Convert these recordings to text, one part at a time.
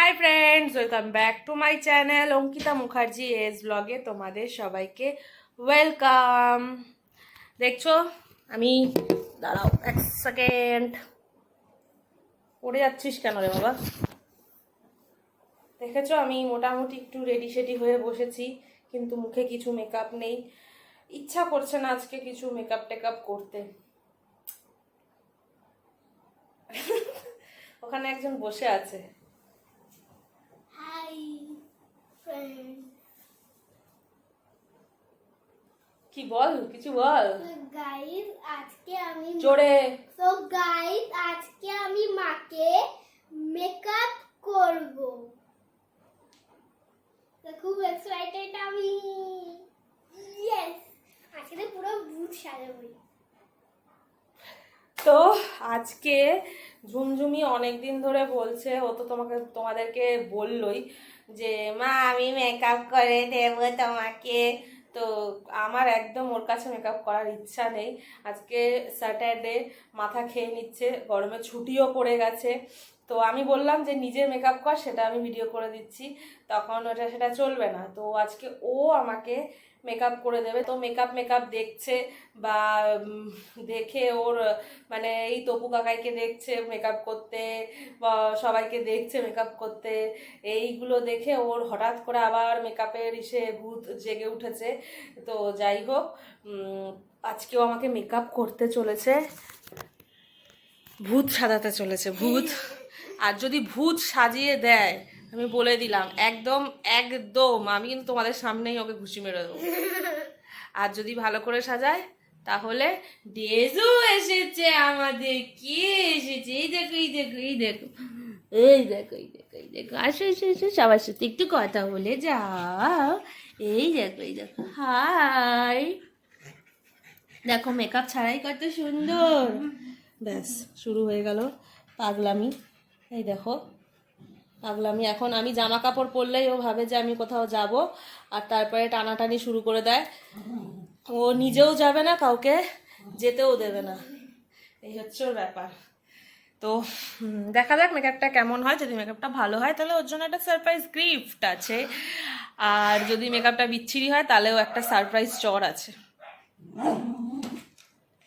Hi friends, welcome back to my channel Ankita Mukherjee S ব্লগে তোমাদের সবাইকে ওয়েলকাম। দেখছো আমি দাঁড়াও এক সেকেন্ড, পড়ে যাচ্ছিস কেন রে বাবা? দেখেছো আমি মোটামুটি একটু রেডি সেডি হয়ে বসেছি, কিন্তু মুখে কিছু মেকআপ নেই। ইচ্ছা করছে না আজকে কিছু মেকআপ টেকআপ করতে। ওখানে একজন বসে আছে। কি বল, কিছু বল। গাইস আজকে আমি জোরে। তো গাইস আজকে আমি মাকে মেকআপ করব। তো খুব এক্সাইটেড আমি। ইয়েস, আজকে পুরো ভূত সাজাবো। তো আজকে ঝুমঝুমি অনেকদিন ধরে বলছে, ও তো তোমাদেরকে বললই যে মা আমি মেকআপ করে দেবো তোমাকে। তো আমার একদম ওর কাছে মেকআপ করার ইচ্ছা নেই। আজকে স্যাটারডে, মাথা খেয়ে নিচ্ছে, গরমে ছুটিও পড়ে গেছে। তো আমি বললাম যে নিজে মেকআপ কর, সেটা আমি ভিডিও করে দিচ্ছি, তখন সেটা চলবে না। তো আজকে ও আমাকে মেকআপ করে দেবে। তো মেকআপ দেখছে বা দেখে ওর মানে এই তপু কাকাইকে দেখছে মেকআপ করতে বা সবাইকে দেখছে মেকআপ করতে, এইগুলো দেখে ওর হঠাৎ করে আবার মেকআপের ভূত জেগে উঠেছে। তো যাই হোক, আজকেও আমাকে মেকআপ করতে চলেছে, ভূত সাজাতে চলেছে, ভূত। আর যদি ভূত সাজিয়ে দেয়, আমি বলে দিলাম একদম একদম আমি কিন্তু তোমাদের সামনেই ওকে ঘুষি মেরে দেবো। আর যদি ভালো করে সাজায় তাহলে ডেজু এসেছে আমাদের। কি এসেছে? এই দেখো এই দেখো এই দেখো এই দেখো এই দেখো এই দেখো, আসো এসে এসে সবার সাথে একটু কথা বলে যাও। এই দেখো এই দেখো, হাই। দেখো মেকআপ ছাড়াই কত সুন্দর। ব্যাস শুরু হয়ে গেল পাগলামি। এই দেখো পাগলামি। এখন আমি জামা কাপড় পরলেই ও ভাবে যে আমি কোথাও যাব, আর তারপরে টানাটানি শুরু করে দেয়। ও নিজেও যাবে না, কাউকে যেতেও দেবে না, এই হচ্ছে ওর ব্যাপার। তো দেখা যাক মেকআপটা কেমন হয়। যদি মেকআপটা ভালো হয় তাহলে ওর জন্য একটা সারপ্রাইজ গিফট আছে, আর যদি মেকআপটা বিচ্ছিরি হয় তাহলেও একটা সারপ্রাইজ চড় আছে।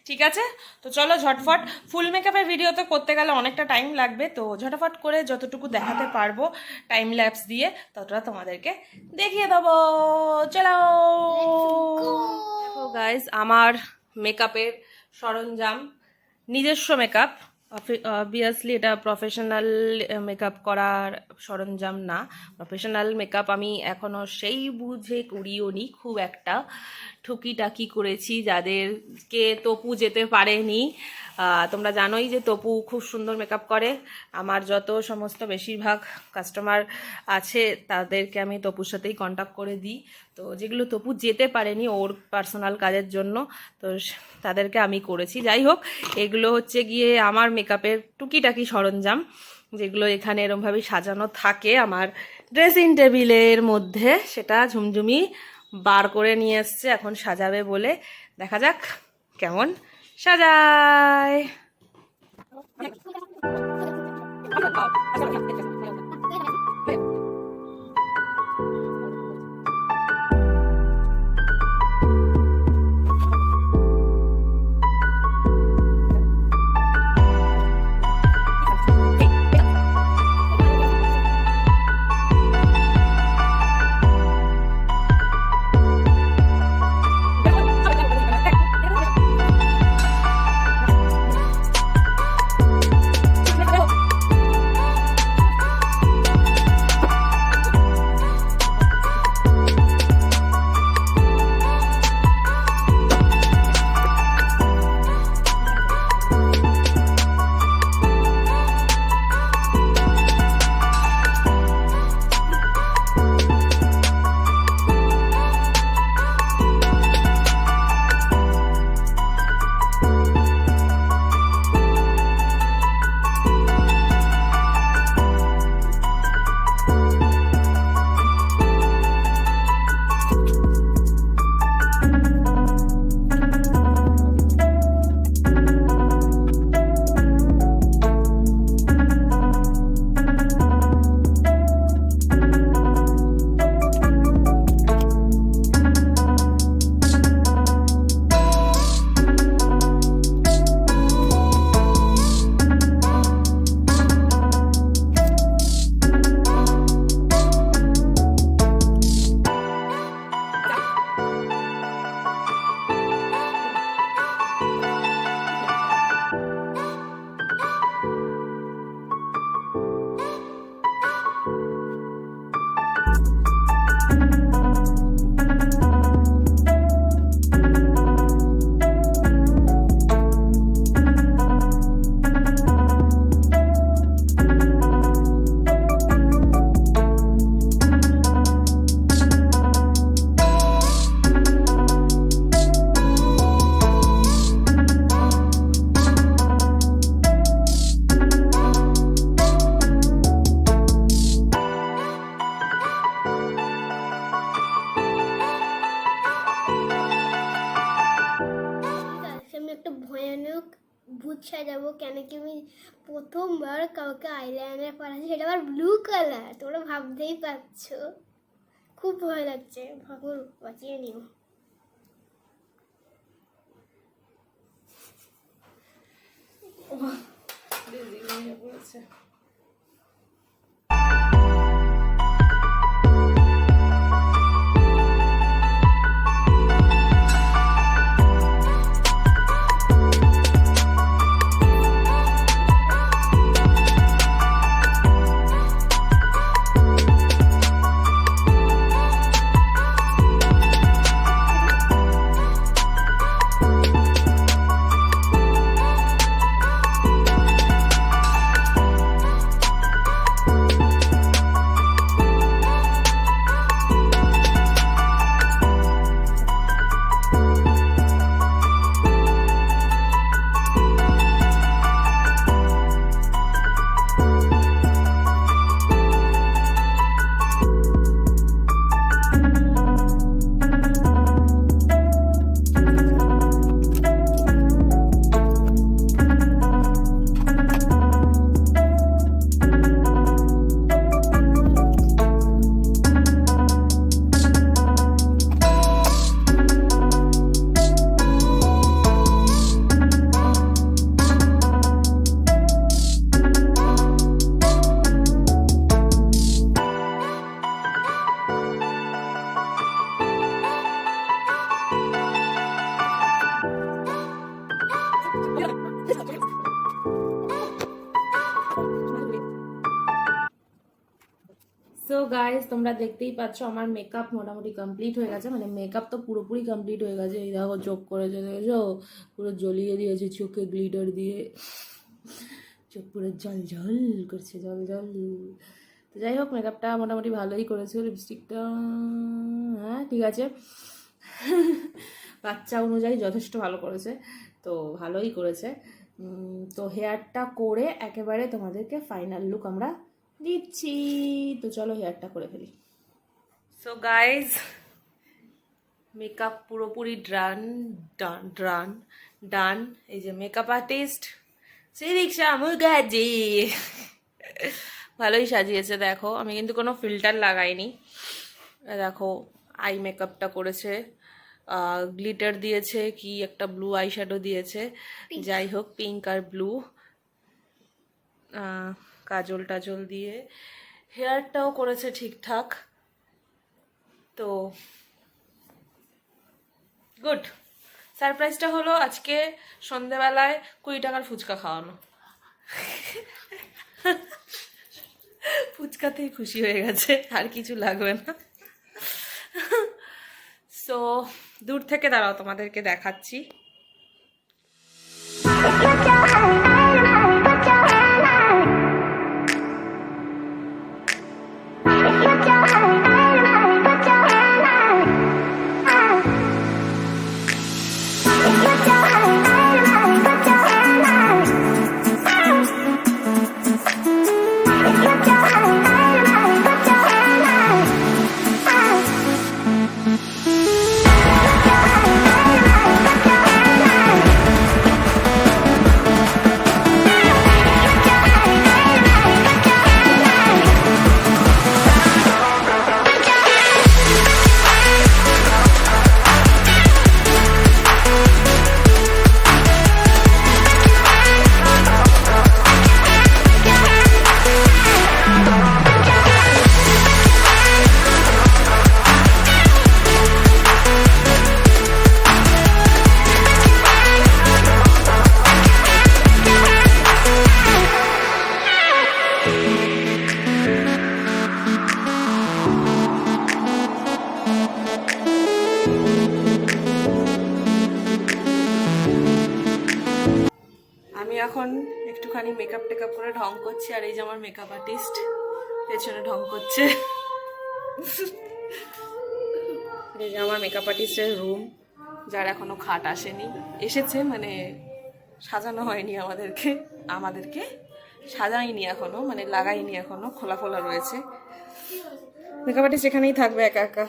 ঠিক আছে, তো চলো ঝটফট। ফুল মেকআপের ভিডিও তো করতে গেলে অনেকটা টাইম লাগবে, তো ঝটফট করে যতটুকু দেখাতে পারবো টাইম ল্যাপস দিয়ে ততটা তোমাদেরকে দেখিয়ে দেবো। চলো গাইস, আমার মেকআপের সরঞ্জাম, নিজস্ব মেকআপ, অবভিয়াসলি এটা প্রফেশনাল মেকআপ করার সরঞ্জাম না। প্রফেশনাল মেকআপ আমি এখনও সেই বুঝে করিও নি, খুব একটা টুকিটাকি করেছি যাদেরকে তপু যেতে পারেনি। তোমরা জানোই যে তপু খুব সুন্দর মেকআপ করে। আমার যত সমস্ত বেশিরভাগ কাস্টমার আছে তাদেরকে আমি তপুর সাথেই কন্ট্যাক্ট করে দিই। তো যেগুলো তপু যেতে পারেনি ওর পার্সোনাল কাজের জন্য, তো তাদেরকে আমি করেছি। যাই হোক, এগুলো হচ্ছে গিয়ে আমার মেকআপের টুকিটাকি সরঞ্জাম, যেগুলো এখানে এরমভাবে সাজানো থাকে আমার ড্রেসিং টেবিলের মধ্যে। সেটা ঝুমঝুমি বার করে নিয়ে এসছে এখন সাজাবে বলে। দেখা যাক কেমন সাজায়। কেন কি আমি প্রথমবার কাউকে আইলাইনার পরাচ্ছি, সেটা আবার ব্লু কালার, তোমরা ভাবতেই পারছো। খুব ভয় লাগছে, ঠাকুর বাঁচিয়ে নিও। সো গাইস, তোমরা দেখতেই পাচ্ছ আমার মেকআপ মোটামুটি কমপ্লিট হয়ে গেছে, মানে মেকআপ তো পুরোপুরি কমপ্লিট হয়ে গেছে। এই দেখো চোখ করেছে, দেখেছো পুরো জ্বলিয়ে দিয়েছে চোখে গ্লিটার দিয়ে, চোখ পুরো জল জল করছে, জল জল। তো যাই হোক, মেকআপটা মোটামুটি ভালোই করেছে, লিপস্টিকটা হ্যাঁ ঠিক আছে, বাচ্চা অনুযায়ী যথেষ্ট ভালো করেছে, তো ভালোই করেছে। তো হেয়ারটা করে একেবারে তোমাদেরকে ফাইনাল লুক আমরা দিচ্ছি। তো চলো হেয়ারটা করে ফেলি। সো গাইজ, মেকআপ পুরোপুরি ডান ডান ডান ডান। এই যে মেকআপ আর্টিস্ট শ্রীরিক্সা মুখার্জি ভালোই সাজিয়েছে। দেখো আমি কিন্তু কোনো ফিল্টার লাগাইনি। দেখো আই মেকআপটা করেছে, গ্লিটার দিয়েছে, কি একটা ব্লু আই শ্যাডো দিয়েছে, যাই হোক পিঙ্ক আর ব্লু, কাজল টাজল দিয়ে হেয়ারটাও করেছে ঠিকঠাক। তো গুড। সারপ্রাইজটা হলো আজকে সন্ধেবেলায় 20 টাকার ফুচকা খাওয়ানো। ফুচকাতেই খুশি হয়ে গেছে, আর কিছু লাগবে না। সো দূর থেকে দাঁড়াও, তোমাদেরকে দেখাচ্ছি। এখন একটুখানি মেকআপ টেকআপ করে ঢং করছি, আর এই যে আমার মেকআপ আর্টিস্ট পেছনে ঢং করছে। এই যে আমার মেকআপ আর্টিস্টের রুম, যার এখনো খাট আসেনি, এসেছে মানে সাজানো হয়নি, আমাদেরকে সাজাইনি এখনো, মানে লাগাইনি এখনো, খোলা খোলা রয়েছে। মেকআপ আর্টিস্ট এখানেই থাকবে একা একা।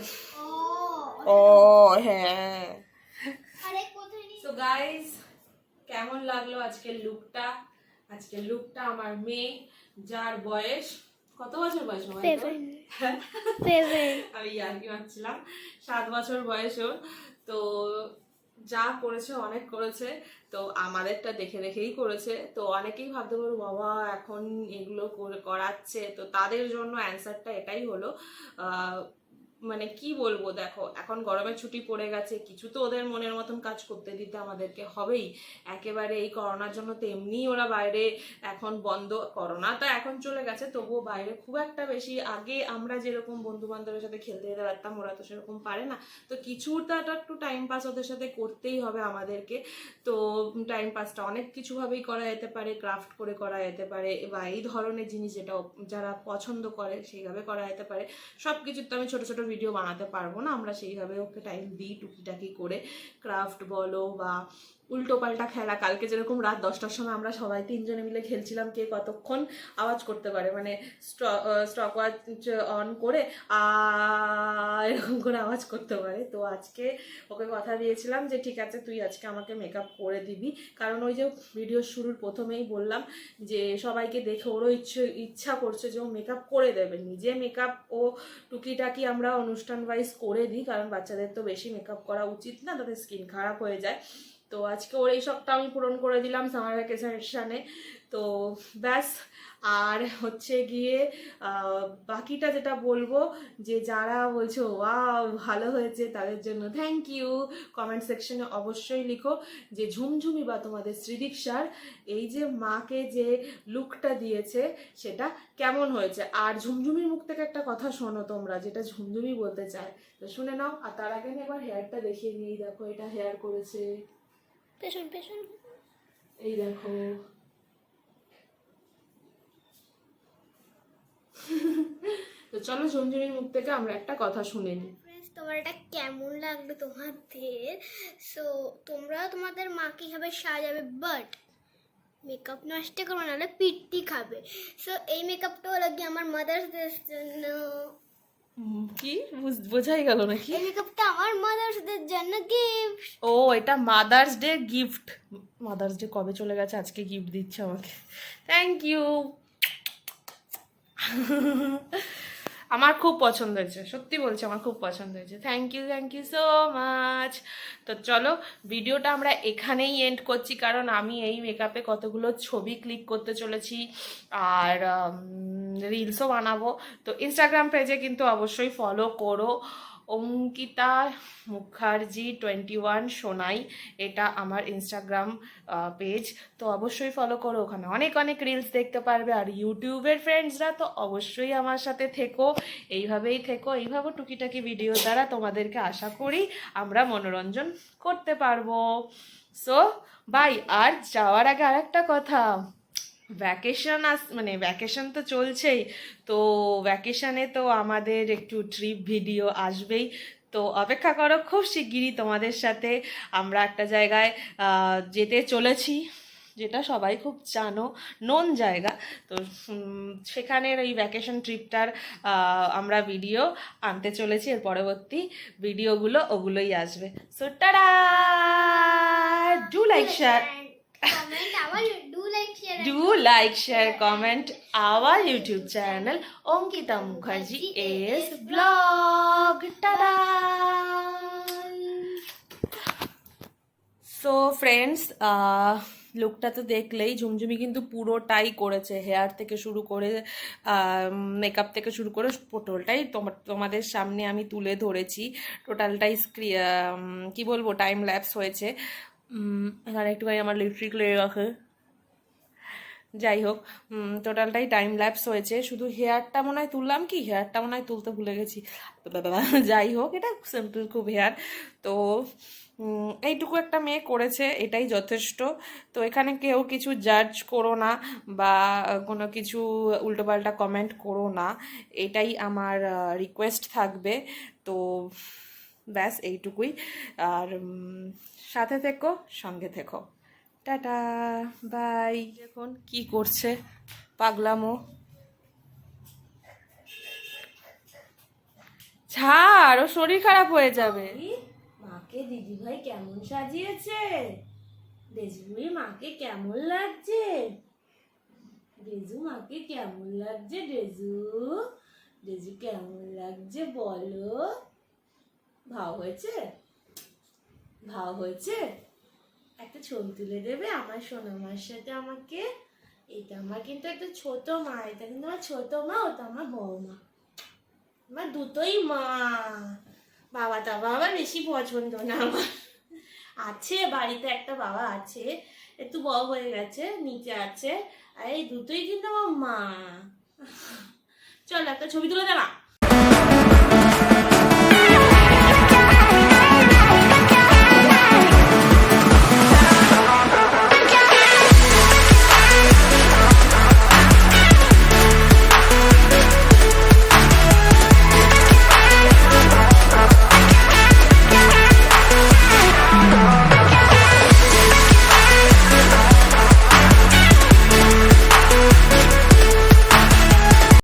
ও হ্যাঁ। সো গাইস, কেমন লাগলো আজকের লুকটা আজকে লুকটা আমার মেয়ে, যার বয়স কত বছর বয়স? 7 আমি ইয়ার্কি মারছিলাম, 7 বছর বয়স ওর। তো যা করেছে অনেক করেছে, তো আমাদেরটা দেখে দেখেই করেছে। তো অনেকেই ভাবতে পারো বাবা এখন এগুলো করাচ্ছে, তো তাদের জন্য অ্যান্সারটা এটাই হলো মানে কি বলবো, দেখো এখন গরমের ছুটি পড়ে গেছে, কিছু তো ওদের মনের মতন কাজ করতে দিতে আমাদেরকে হবেই। একেবারে এই করোনার জন্য তো এমনিই ওরা বাইরে এখন বন্ধ, করোনা তো এখন চলে গেছে, তবুও বাইরে খুব একটা বেশি, আগে আমরা যেরকম বন্ধু বান্ধবের সাথে খেলতে যেতে পারতাম ওরা তো সেরকম পারে না। তো কিছুটা একটু টাইম পাস ওদের সাথে করতেই হবে আমাদেরকে। তো টাইম পাসটা অনেক কিছুভাবেই করা যেতে পারে, ক্রাফট করে করা যেতে পারে, বা এই ধরনের জিনিস যেটা যারা পছন্দ করে সেইভাবে করা যেতে পারে। সব কিছুর তো আমি ছোট ছোট ভিডিও বানাতে পারবো না, আমরা সেইভাবে ওকে টাইম দিই টুকিটাকি করে। ক্রাফট বলো বা উল্টো পাল্টা খেলা, কালকে যেরকম রাত 10টার সময় আমরা সবাই 3 জনে মিলে খেলছিলাম কে কতক্ষণ আওয়াজ করতে পারে, মানে স্টক ওয়াচ অন করে এরকম করে আওয়াজ করতে পারে। তো আজকে ওকে কথা দিয়েছিলাম যে ঠিক আছে তুই আজকে আমাকে মেকআপ করে দিবি, কারণ ওই যে ভিডিও শুরুর প্রথমেই বললাম যে সবাইকে দেখে ওরও ইচ্ছা করছে যে ও মেকআপ করে দেবে, নিজে মেকআপ ও টুকিটাকি আমরা অনুষ্ঠান ওয়াইজ করে দিই, কারণ বাচ্চাদের তো বেশি মেকআপ করা উচিত না, তাদের স্কিন খারাপ হয়ে যায়। তো আজকে ওর এই শখটা আমি পূরণ করে দিলাম সামার ভ্যাকেশনে। তো ব্যাস, আর হচ্ছে গিয়ে বাকিটা যেটা বলবো, যে যারা বলছো ওয়াও ভালো হয়েছে তাদের জন্য থ্যাংক ইউ। কমেন্ট সেকশনে অবশ্যই লিখো যে ঝুমঝুমি বা তোমাদের শ্রীদীক্ষার এই যে মাকে যে লুকটা দিয়েছে সেটা কেমন হয়েছে। আর ঝুমঝুমির মুখ থেকে একটা কথা শোনো তোমরা, যেটা ঝুমঝুমি বলতে চায়, তো শুনে নাও। আর তার আগে আমি একবার হেয়ারটা দেখিয়ে নিই, দেখো এটা হেয়ার করেছে, পেছন পেছন এই দেখো। তো চলো ঝুমঝুমির মুখ থেকে আমরা একটা কথা শুনে নিই। তোমার এটা কেমন লাগলো তোমাদের? সো তোমরা তোমাদের মা কিভাবে সাজাবে, বাট মেকআপ নষ্ট করবে, নাহলে পিটি খাবে। সো এই মেকআপটা হলো কি আমার মাদার্স ডের জন্য। কি বোঝাই গেল নাকি? এই মেকআপটা আমার মাদার্স ডের জন্য গিফট। ও এটা mother's day gift. Mother's day কবে চলে গেছে, আজকে গিফট দিচ্ছে আমাকে, থ্যাংক ইউ। আমার খুব পছন্দ হয়েছে, সত্যি বলছি আমার খুব পছন্দ হয়েছে, থ্যাংক ইউ সো মাচ। তো চলো ভিডিওটা আমরা এখানেই এন্ড করছি, কারণ আমি এই মেকআপে কতগুলো ছবি ক্লিক করতে চলেছি আর রিলসও বানাবো। তো ইনস্টাগ্রাম পেজে কিন্তু অবশ্যই ফলো করো, অঙ্কিতা মুখার্জি 21 সোনাই, এটা আমার ইনস্টাগ্রাম পেজ। তো অবশ্যই ফলো করো, ওখানে অনেক অনেক রিলস দেখতে পারবে। আর ইউটিউবের ফ্রেন্ডসরা তো অবশ্যই আমার সাথে থেকো, এইভাবেই থেকো, এইভাবে টুকিটাকি ভিডিও দ্বারা তোমাদেরকে আশা করি আমরা মনোরঞ্জন করতে পারবো। So by. আর যাওয়ার আগে আর একটা কথা, ভ্যাকেশন মানে ভ্যাকেশন তো চলছেই, তো ভ্যাকেশনে তো আমাদের একটু ট্রিপ ভিডিও আসবেই। তো অপেক্ষা করো, খুব শিগগিরই তোমাদের সাথে আমরা একটা জায়গায় যেতে চলেছি, যেটা সবাই খুব জানো, নোন জায়গা। তো সেখানের এই ভ্যাকেশন ট্রিপটার আমরা ভিডিও আনতে চলেছি, এর পরবর্তী ভিডিওগুলো ওগুলোই আসবে। So tata, do like share, do like, share, comment our YouTube channel Ankita Mukherjee is vlog. Tada! So friends, লুকটা তো দেখলেই, ঝুমঝুমি কিন্তু পুরোটাই করেছে, হেয়ার থেকে শুরু করে মেকআপ থেকে শুরু করে টোটালটাই তোমাদের সামনে আমি তুলে ধরেছি। টোটালটাই কি বলবো, টাইম ল্যাপস হয়েছে। এখানে একটুখানি আমার লিপস্টিক লেগে গেছে, যাই হোক টোটালটাই টাইম ল্যাপস হয়েছে। শুধু হেয়ারটা মনে হয় তুললাম, কি হেয়ারটা মনে হয় তুলতে ভুলে গেছি, যাই হোক এটা সিম্পল খুব হেয়ার। তো এইটুকু একটা মেয়ে করেছে, এটাই যথেষ্ট। তো এখানে কেউ কিছু জাজ করো না বা কোনো কিছু উল্টোপাল্টা কমেন্ট করো না, এটাই আমার রিকোয়েস্ট থাকবে। তো ব্যাস এইটুকুই। আর সাথে থেকো, সঙ্গে থেকো, টাটা বাই। এখন কি করছে পাগলামো, ছাড়, ও শরীর খারাপ হয়ে যাবে। মাকে দিদিভাই কেমন সাজিয়েছে, দেশবুড়ি মাকে কেমন লাগছে, ডেজু মাকে কেমন লাগছে ডেজু? ডেজু কেমন লাগছে বলো? ভাও হয়েছে? ভাও হয়েছে? একটা ছবি তুলে দেবে আমার সোনামার সাথে আমাকে? এটা আমার কিন্তু একটা ছোট মা, এটা কিন্তু আমার ছোট মা, ওটা আমার বড় মা, আমার দুটোই মা। বাবা টাবা আবার বেশি পছন্দ না আমার। আছে বাড়িতে একটা বাবা আছে, একটু বড় হয়ে গেছে, নিচে আছে, আর এই দুটোই কিন্তু আমার মা। চল একটা ছবি তুলে দে না।